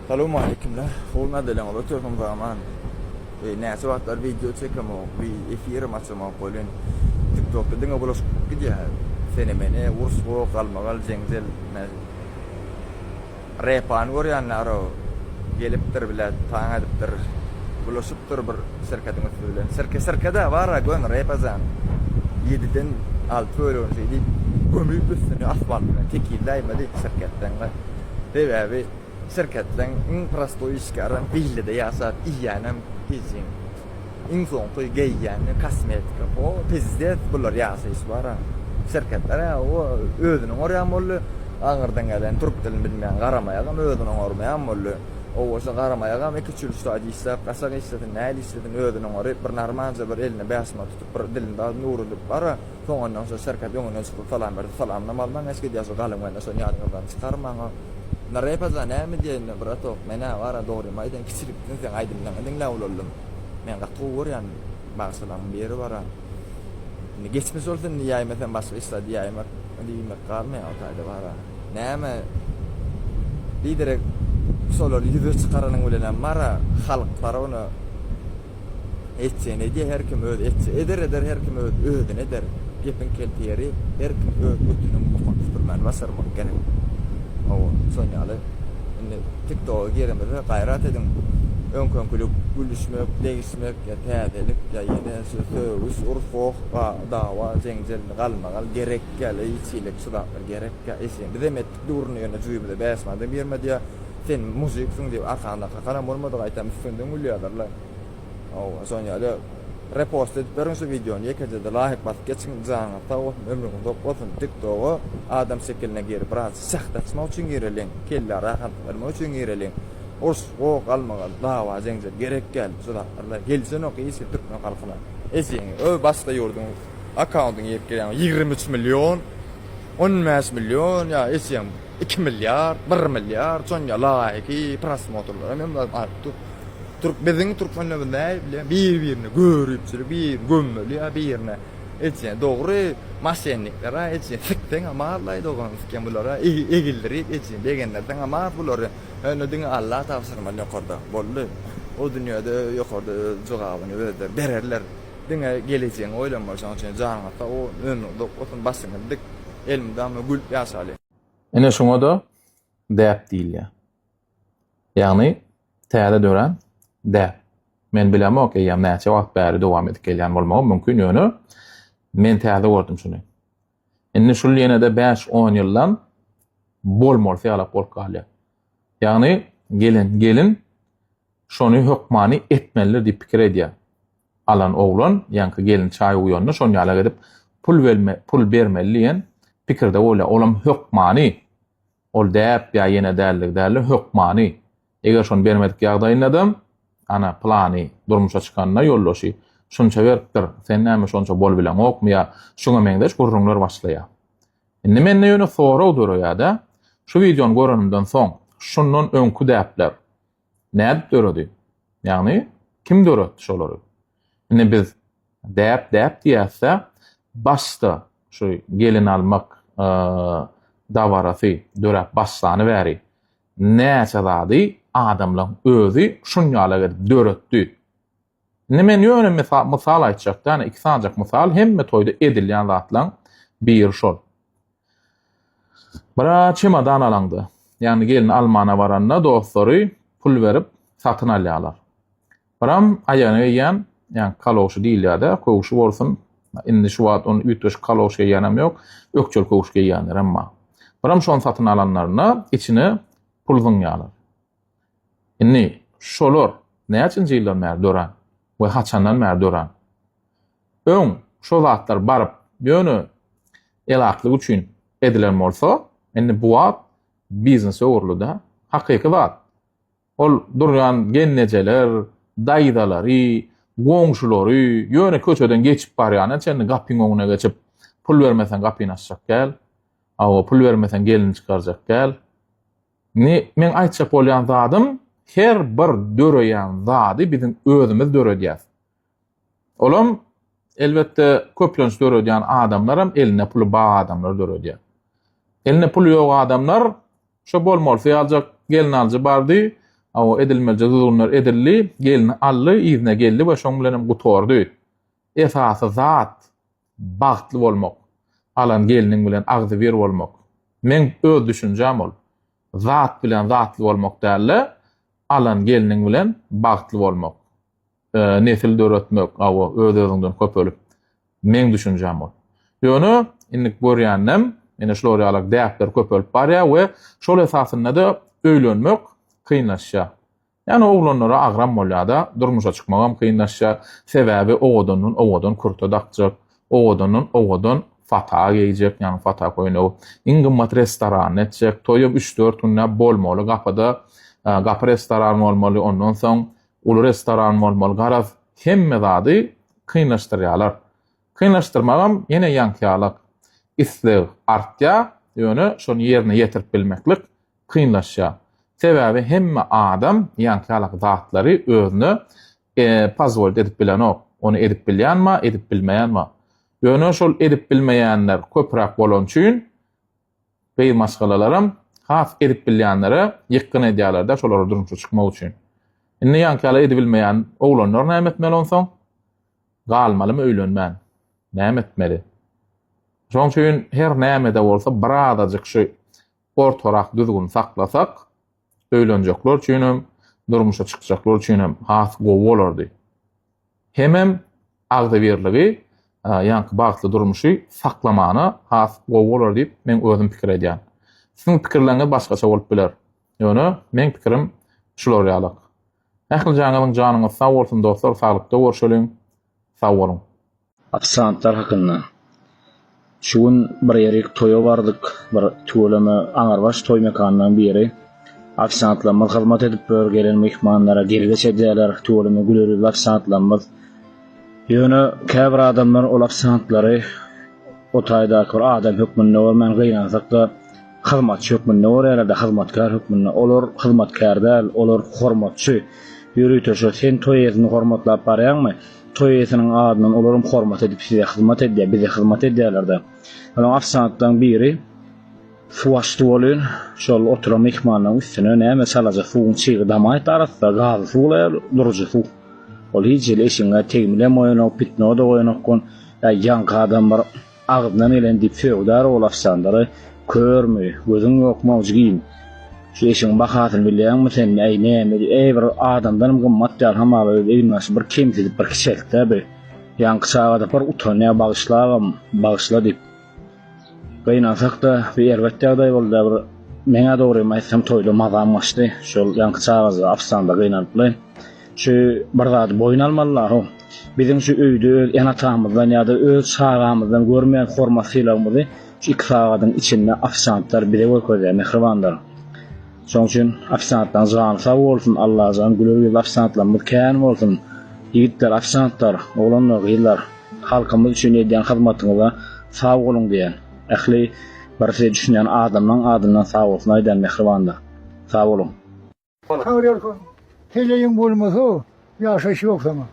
Assalamu alaykumlar. Hurmat bilan o'tgan zaman näçe wagtlar video çekemo, efir açamo bolun. TikTok'da diňe bulaş gidýär. Fenomeni ursgo galmagal jeňzel. Repan görýänler gelipdir bilen taň edipdir. Bulaşypdyr bir serketiň üstüne. Serkede var gön repazan. 7den 6 euro diýip gömüp üstüne asfalt bilen tekilläýmedi serketden. Debebi şirketden in prostoy işgaran billide ýasap iýanem izin. In soňky geýýän kosmetika o pizdet bular ýasaýys bara. Şirketler o özüniň orýan bolly aňyrdan gelen türk dilini bilmeýän garamaýagam özüniň ormaýan bolly. O oşa garamaýagam iki çül ustady işläp, gasak işledin, näli işledin özüniň ory bir narmanca bir eline bäsma tutup bir dilinde nurulyp bara. Soňandan soň şirket ýöňüne çykyp salam berdi. Salamna maldan eski diýýär galyň wenda soň ýaryndan çykarmaňa. Naraypaza näme diýen brato mena wara dogry maýdan kiçilikden sen aýdymdan ediňle ulalım. Men gaqty görýän başlaryň biri bara. Ni geçmiş bolsun ýaýmasam başga işler diýäýmek, diýme garmy ýa-da bara. Näme liderek solar ýüze çykaranyň bilen mara halklar onu etçene diýe her kim öz etçe eder her kim özüne eder. Gepin keltiýeri her kim öz ötüniň muhatdyr basarmak gerek. O soňaly indi TikTok'a giremede gaýrat edin. Öňkönkulük, gülüşmek, degişmek, täzelik, ýa-da söwüş, urfok, dawa, jeňjel galmagal gerek gele, içilik sudalar gerek gele. Eşeňde demetdik durny ýöne jüýbede bäsmady bermedi ýa. Sen muzyk suň diýip arkanda kakara bolmady gaýtam üstünde gülýärler. O soňaly repost edip berýän videony ýekede laýyk basyp geçiň jaňa taw ömrüň dopatyn TikTok'a adam şekeline girip biraz saxtaçma üçin girelin, kellar rahat bermek üçin girelin. Ors o galmagal dawa jeňjel gerek gel, sudalar gelsen o ýygy türkmen halkyna. Eşeň ö başda ýurdun akkauntyň ýep gelýän 23 milyon, 15 milyon ýa eşeň 2 milyar, 1 milyar soňa laýyky prosmotrlar men atdy. Bizning Türkmenler bir-birini görüp, bir gömmeli ya birine. Etsen dogry masenlikler etsen fikden amarlay dogan fiken bulara egildirip etsen degenlerden amar bular. Öňüdiň Allah tawsyrmaly ýokarda boldy. O dünýäde ýokarda jogabyny bererler. Diňe geleceğin oýlanmasan üçin jaňata o öňünde otun basyňydyk elmden gül ýasaly. Ene şoňa da däp diýilýär. Ýagny täze dören de. Men bilemok eýem näçe wagt bäri dowam edip gelýän bolmagy mümkin ýöne. Men täze gördüm şuny. Indi şol ýene-de 5-10 ýyldan bolmol fiýalap bolup galýar. Ýagny gelin şonu hökmany etmeliler diýip pikir edýär. Alan oglan ýa-ni gelin çaý uýandy şonu ýala edip pul bermeliýen pikirde ola olam hökmany ol däp ýa ýene däli hökmany. Eger şonu bermedik ýagdaýynda ana plany durmuşa çykanyna ýollaşy. Şunça beripdir. Sen näme şonça bol bilen okmaya, şoňa meňdeş gurrunlar başlaýar. Indi men näme sora udurýar-da, şu videony görenimden soň şundan öňkü däpler näde döredi? Ýagny kim döretdi şolary? Indi biz däp diýärse, başda şu gelin almak dawarasy dörep başlany bäri. Näçe zady adamlar özü şunýala döretdi. Men ýöne mysal aýtjakdan iki sanjak mysal hemme toýda edilýän zatlaň bir şol. Bara çemadan alandy. Ýani gelin almana baranna dostlary pul berip satyn alýarlar. Baram aýany ýan, ýani kalowşy diýilýär-de, kowşy bolsun. Indi şu wagt onu ütüş kalowşy ýanam ýok, ökçül kowşy ýanlar emma. Baram şonu satyn alanlaryna içine pul ýanlar. Indi şolar näçinji ýyllar mer dören? We haçandan mer dören? Öň şol zatlar baryp ýöne elaklyk üçin edilen bolsa, indi bu wagt biznes öwrüde hakyky zat. Ol durýan gennejeler, daýdalary, goňşulary ýöne köçeden geçip barýan, çenni gapyň oňuna geçip pul bermesen gapyny açjak gel. Awa pul bermesen gelin çykarjak gel. Men aýtjak bolýan zadym her bir döreýän zady bizim özümiz döredýär. Olam elbetde köplenç döredýän adamlaram eline pulu bar adamlar döredýär. Eline pulu ýok adamlar şo bolmol fiýaljak gelin aljy bardy, o edilmeli jazulunlar edilli, gelini allı, izne geldi ve şoň bilenem gutordy. Esasy zat bagtly bolmak. Alan geliniň bilen agzy bir bolmak. Men öz düşünjem ol. Zat bilen zatly bolmak däl, alan geliniň bilen bagtly bolmak. Nesil döretmek, öz-özüňden köpölüp. Men düşünjem ol. Ýöne indik görýänem, ene şolary alak däpler köpölüp barýar we şol esasynda da öýlenmek kynlaşýar. Yani oglanlara agram bolýar-da, durmuşa çykmagam kynlaşýar. Sebäbi owadan kurta dakjak, owadan fata geýjek, yani fata koýuny. Iň gymmat restoran etjek, toýup 3-4 günne bolmaly, gapy restoran bolmaly, ondan soň ulu restoran bolmaly. Garaz hemme zady kynlaşdyrýarlar. Kynlaşdyrmagam ýene ýankyýarlyk isleg artýar, ýöne şonu ýerine ýetirip bilmeklik kynlaşýar. Sebäbi hemme adam ýankyýarlyk zatlary özüne pozwol edip bilenok. Onu edip bilýänmi, edip bilmeýänmi? Ýöne şol edip bilmeýänler köprak bolan üçin beýle masgalalaram has edip bilýänlere ýykyn edýärler-de şolary durmuşa çykmak üçin. Indi ýankyýarlyk edip bilmeýän oglanlar näme etmeli onsoň? Galmalymy öýlenmän? Näme etmeli? Şoň üçin her näme-de bolsa biradadyk şu ortarak düzgün saklasak, öýlenjekler üçin, durmuşa çykjaklar üçin has gowy bolardy. Hemem agdybirligi, ýanky bagtly durmuşy saklamany has gowy bolar diýip men özüm pikir edýän. Siziň pikirleriňiz başgaça bolup biler. Ýöne men pikirim şular ýalyk. Ähli janyňyň janyňyz sag bolsun dostlar, saglykda görüşelim. Sag bolun. Afisantlar hakynda. Şuň bir ýere toýa bardyk, bir töwleme aňarbaş toý mekanynyň biri. Afisantlarymyz hyzmat edip gelen mehmanlara geride çedýärler, töwleme gülerip afisantlarymyz. Ýöne käbir adamlar ol afisantlary o taýdaky adam hökmünde bolmayan gynansak hyzmatçy hökmünde bolýar-da, hyzmatkar hökmünde. Olar hyzmatkar däl, olar hormatçy. Ýürüýtüşe sen toýezni hormatlap barýarmy? Toýesynyň adynyň olarym hormat edip size hyzmat edýär, bize hyzmat edýärler-de. Onuň afisantlaryň biri suwaşdy bolýan, şol oturan mehmanyň üstüne näme salajak suwuň çygy damaý tarapda gazy suwlar durjy suw. Ol hiç eşiňe tegmilemeýän pitno da goýanokon, ýanky adamlar agdydan elendip söwdar ol afisantary körmü, gözüň ýokmy ujgyn. Şu eşiň bahatyny bilýärmi sen? Näme? Bir adamdan gymmat däl hamaly bilmäs bir kemtilik, bir kiçilikde bir ýanky sagada bir utanya bagışla diýip. Gynansak da bir elbetde ýagdaý boldy. Bir meňe dogry maýsam toýda mazam başdy. Şol ýanky sagada afisanda gynandylar. Şu bir zat boyun almalylar. Bizim şu öýde ýa atamyzdan ýa-da öz sagamyzdan görmeýän hormatçylarymyzy şu iki sagadyň içinde afisantlar bire bolýar, mehribanlar. Şoň üçin afisantlar zany sag bolsun, Allah zany güler afisantlarymyz kän bolsun. Ýigitler, afisantlar, oglanlar, gyýlar, halkymyz üçin edýän hyzmatyňyza sag bolun diýen. Ähli bir şey düşünýän adamyň adyndan sag bolsun aýdan mehribanlar. Sag bolun. Heleyin bulması yaşaşı yok ama.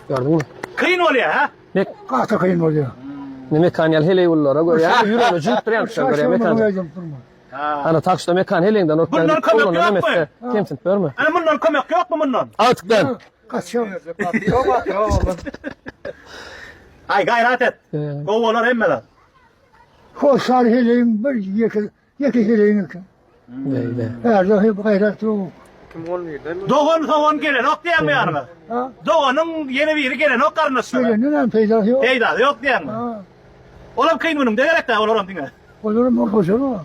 Gördün mü? Kıyın oluyor ha? Kahta kıyın oluyor. Ne mekanyal hele yollara göre ya yürüyor cüp duruyor göre mekan. Ana takşta mekan helenden ortadan. Bunlar kömek yok mu? Kimsin görme? Ana bundan kömek yok mu bundan? Artıktan. Kaçıyor. Ay gayret et. Kovalar emmeler. Koşar heleyin bir yeki heleyin. Her zaman gayret yok. Doğan gelen ok diyen mi yarına? Doğanın yeni biri gelen ok karnısına. Gelenin peyda yok. Peyda yok diyen mi? Oğlum kıyın bunun de gerek de oğlum dinle. Olurum o koşar o.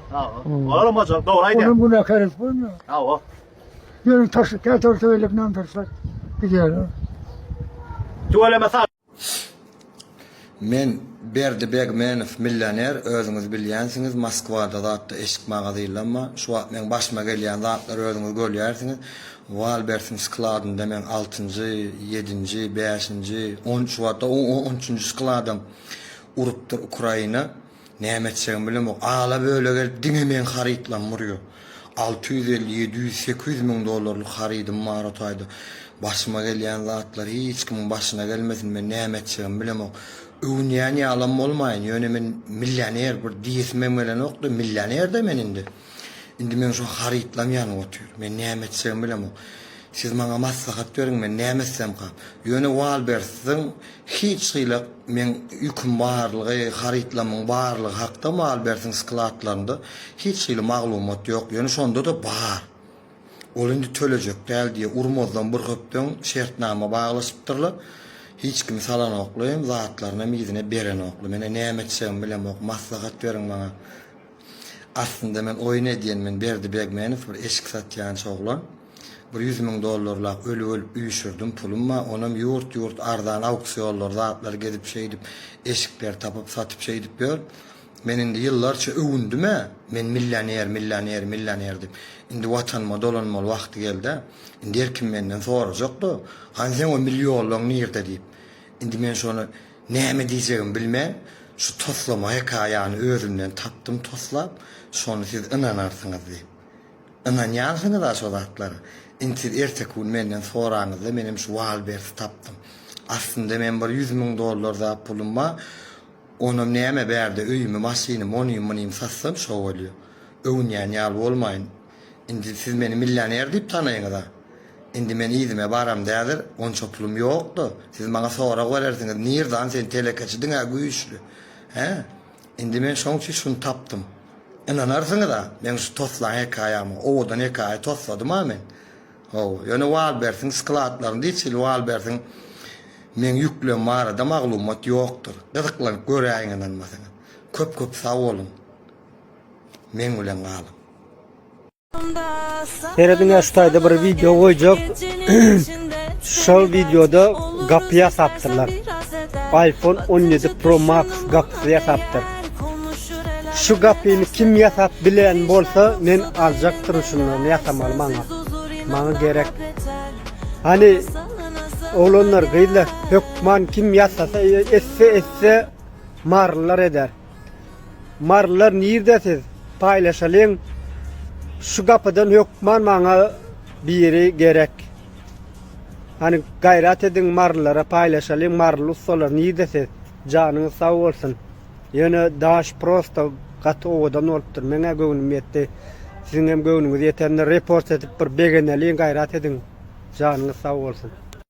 Oğlum hocam doğraydı. Onun buna karet bulmuyor. O. Yarın taşı kağıt öyle bir namtarsak gidiyor. Tuvalet mesela. Men Berdibegmenov millioner, özüňiz bilýänsiňiz, Moskwada zatda eşik magazylamma, şu wagt men başyma gelýän zatlar özüňiz görýärsiňiz. Walbertin skladynda men 6-njy, 7-nji, 5-nji, 10 wagtda 13-nji skladym urupdyr Ukraina. Näme etseň bilen o ala böle gelip diňe men harytlan murýar. 650, 700, 800 min dollarlyk harydym marataydy. Başyma gelýän zatlar hiç kimin başyna gelmesin, men näme etseň bilen o Ünyani alam olmayın, yöne men milyoner bir diyesmem bilen okdu, milyoner de men indi. Indi men şu haritlamyan otur. Men näme etsem bilem o. Siz maňa maslahat beriň, men näme etsem ka. Ýöne Walbert'siň hiç şyla men ýüküm barlygy, haritlamyň barlygy hakda Walbert'siň skladlarynda hiç şyla maglumat ýok. Ýöne şonda da bar. Ol indi tölejek däl diýe urmazdan bir köpden şertnama baglaşypdyrlar. Hiç kim salan oklaýym, zatlaryna mizine beren okly. Mene näme etsem bilem ok, maslahat beriň maňa. Aslında men oyun ediyen men berdi begmeniz bir eşik satyan çoğlan. Bir $100,000 ölüp üýşürdüm pulumma. Onam yurt ardan auksionlar zatlar gedip şeydip eşikler tapıp satıp şeydip ber. Men indi yıllarça övündüm ha. Men millioner dip. Indi watanma dolanma wagty geldi. Indi erkim menden sorajakdy. Hansen o milyonlaryň nirde dip. Indi men şonu näme diýjegim bilmän. Şu toslama hekaýany özümden tapdym toslap, şonu siz inanarsyňyz diýip. Inanýarsyňyz da şo zatlary. Intir ertek gün menden soraňyzda menim şu Walbert'i tapdym. Aslında men bir $100,000 da pulum var. Onam näme berdi, öýümi, maşyny, monyum satsam şo bolýar. Öwünýän ýaly bolmaýyn. Indi siz meni millioner diýip tanaýyňyz da. Indi men ýyzyma baram dädir, onça pulum ýokdy. Siz maňa sora berersiňiz, nirdan sen telekeçidiň ha güýçlü. He? Indi men şoň üçin şunu tapdym. Inanarsyňyz da, men şu toslan hekaýamy, owadan hekaýa tosladym ha men. Ýöne Walbert'iň skladlaryny diýil Walbert'iň men ýüklem barada maglumat ýokdur. Gyzyklanıp göräýiň inanmasaňyz. Köp sag bolun. Men bilen galyň. Terediňe şutaýda bir video goýjak. Şol videoda gapya saptyrlar. iPhone 17 Pro Max gapya saptyr. Şu gapyny kim ýasap bilen bolsa, men aljak turuşundan ýasamaly maňa. Maňa gerek. Hani oğlanlar gıyla hökman kim ýasasa esse marlar eder. Marlar nirde paylaşalyň. Şu gapydan hökman maňa biri gerek. Hani gayrat edin marlara paylaşalyň, marly ustalar nirde janyňyz sag bolsun. Ýöne daş prosta gaty owadan bolupdyr. Meňe göwnüm ýetdi. Siziň hem göwnüňiz ýetende report edip bir begeneliň gayrat edin. Janyňyz sag bolsun.